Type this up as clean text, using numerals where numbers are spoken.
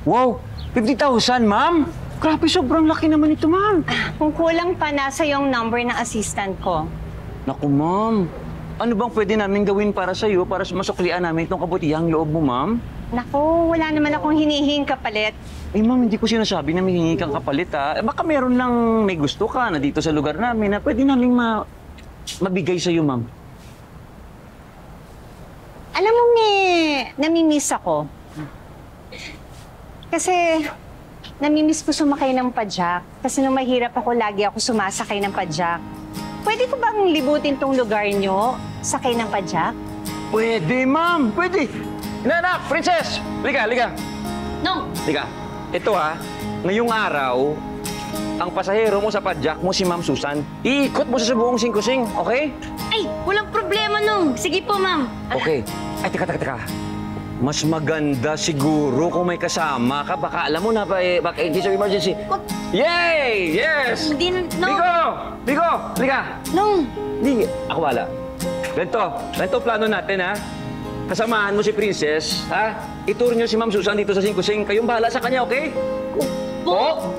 Wow, 50,000, ma'am? Grabe, sobrang laki naman ito, ma'am. Kung kulang pa, nasa yung number ng assistant ko. Naku, ma'am. Ano bang pwede namin gawin para sa'yo para masuklian namin itong kabutihang loob mo, ma'am? Naku, wala naman akong hinihing kapalit. Eh, ma'am, hindi ko sinasabi na may hingi kang kapalit, ha? Baka meron lang may gusto ka na dito sa lugar namin na pwede namin mabigay sa'yo, ma'am. Alam mo, namimiss ako. Kasi namimiss ko sumakay ng padyak. Kasi nung mahirap ako, lagi ako sumasakay ng padyak. Pwede ko bang libutin tong lugar nyo, sakay ng padyak? Pwede, ma'am. Pwede. Inanak, princess! Liga. No! Liga. Ito, ha. Ngayong araw, ang pasahero mo sa padyak mo si Ma'am Susan. Iikot mo sa buong singkusing, okay? Ay, walang problema nung. Sige po, ma'am. Okay. Ay, teka. Mas maganda siguro kung may kasama ka. Baka alam mo na ba, in case of emergency. Yay! Yes! Hindi, no. Bigo! Liga! Nung. Hindi. Ako wala. Ganito plano natin, ha? Kasamahan mo si Princess, ha? Itur niyo si Ma'am Susan dito sa singkusing. Kayong bahala sa kanya, okay? Po?